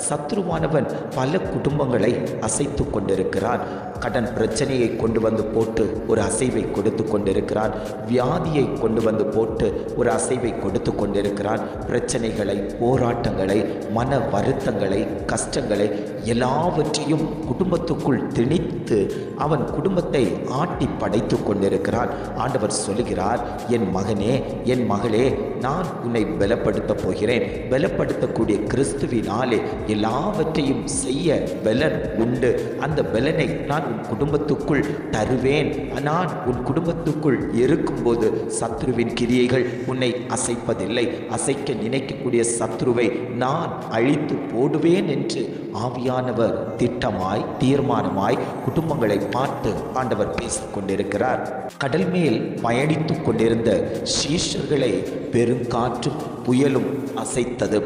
சத்ருவானவன் பல குடும்பங்களை அசைத்து கொண்டிருக்கிறான். கடன் பிரச்சனையை கொண்டு வந்து போட்டு ஒரு அசைவை கொடுத்து கொண்டிருக்கிறான். வியாதியை கொண்டு வந்து போட்டு ஒரு அசைவை கொடுத்து கொண்டிருக்கிறான். பிரச்சனைகளை, போராட்டங்களை, மன வருத்தங்களை, கஷ்டங்களை எல்லாவற்றையும் குடும்பத்துக்குள் திணித்து அவன் குடும்பத்தை ஆட்டி படைத்து கொண்டிருக்கிறான். ஆண்டவர் சொல்லுகிறார், என் மகனே, என் மகளே, நான் உன்னை பலப்படுத்தப் போகிறேன். பலப்படுத்தக்கூடிய கிறிஸ்துவினாலே எல்லாவற்றையும் செய்ய பலன் உண்டு. அந்த பலனை நான் உன் குடும்பத்துக்குள் தருவேன். நான் உன் குடும்பத்துக்குள் இருக்கும்போது சத்ருவின் கிரியைகள் உன்னை அசைப்பதில்லை. அசைக்க நினைக்கக்கூடிய சத்ருவை நான் அழித்து போடுவேன் என்று ஆவியானவர் திட்டமாய், தீர்மானமாய் குடும்பங்களை பார்த்து ஆண்டவர் பேசிக் கொண்டிருக்கிறார். கடல் மேல் பயணித்து கொண்டிருந்த சீஷர்களை பெருங்காற்றும் புயலும் அசைத்தது.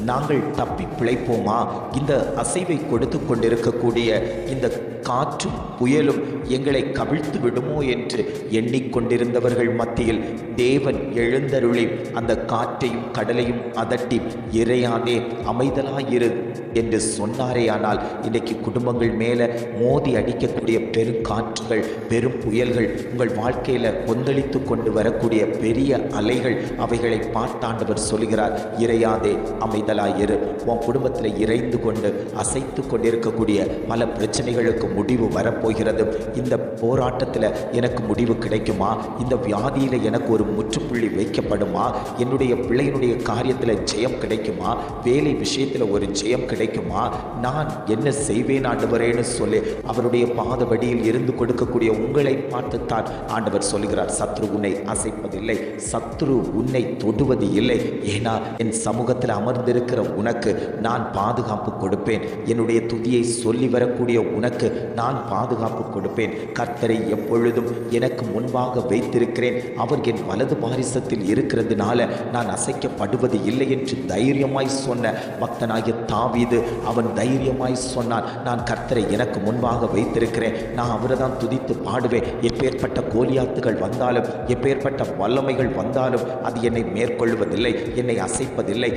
நாங்கள் தப்பி பிழைப்போமா? இந்த அசைவை கொடுத்து கொண்டிருக்கக்கூடிய இந்த காற்றும் புயலும் எங்களை கவிழ்த்து விடுமோ என்று எண்ணிக்கொண்டிருந்தவர்கள் மத்தியில் தேவன் எழுந்தருளி அந்த காற்றையும் கடலையும் அதட்டி, இறையாதே, அமைதலாயிரு என்று சொன்னாரே. ஆனால் இன்றைக்கு குடும்பங்கள் மேலே மோதி அடிக்கக்கூடிய பெருங்காற்றுகள், பெரும் புயல்கள், உங்கள் வாழ்க்கையில் கொந்தளித்து கொண்டு வரக்கூடிய பெரிய அலைகள், அவைகளை பார்த்தாண்டவர் சொல்கிறார், இறையாதே, அமைதலாயிரு. உன் குடும்பத்தில் இறைந்து கொண்டு அசைத்து கொண்டிருக்கக்கூடிய பல பிரச்சனைகளுக்கு முடிவு வரப்போகிறது. இந்த போராட்டத்தில் எனக்கு முடிவு கிடைக்குமா? இந்த வியாதியில் எனக்கு ஒரு முற்றுப்புள்ளி வைக்கப்படுமா? என்னுடைய பிள்ளையினுடைய காரியத்தில் ஜெயம் கிடைக்குமா? வேலை விஷயத்தில் ஒரு ஜெயம் கிடைக்குமா? நான் என்ன செய்வேன் ஆண்டவரேன்னு சொல்லி அவருடைய பாதபடியில் இருந்து கொடுக்கக்கூடிய உங்களை பார்த்துத்தான் ஆண்டவர் சொல்கிறார், சத்ரு உன்னை அசைப்பதில்லை, சத்ரு உன்னை தொடுவது இல்லை. ஏன்னா என் சமூகத்தில் அமர்ந்திருக்கிற உனக்கு நான் பாதுகாப்பு கொடுப்பேன். என்னுடைய துதியை சொல்லி வரக்கூடிய உனக்கு நான் பாதுகாப்பு கொடுப்பேன். கர்த்தரை எப்பொழுதும் எனக்கு முன்பாக வைத்திருக்கிறேன். அவர் என் வலது பாரிசத்தில் இருக்கிறதுனால நான் அசைக்கப்படுவது இல்லை என்று தைரியமாய் சொன்ன பக்தனாகிய தாவீது அவன் தைரியமாய் சொன்னான், நான் கர்த்தரை எனக்கு முன்பாக வைத்திருக்கிறேன், நான் அவரை தான் துதித்து பாடுவேன். எப்பேற்பட்ட கோலியாத்துகள் வந்தாலும், எப்பேற்பட்ட வல்லமைகள் வந்தாலும் அது என்னை மேற்கொள்வதில்லை, என்னை அசைப்பதில்லை.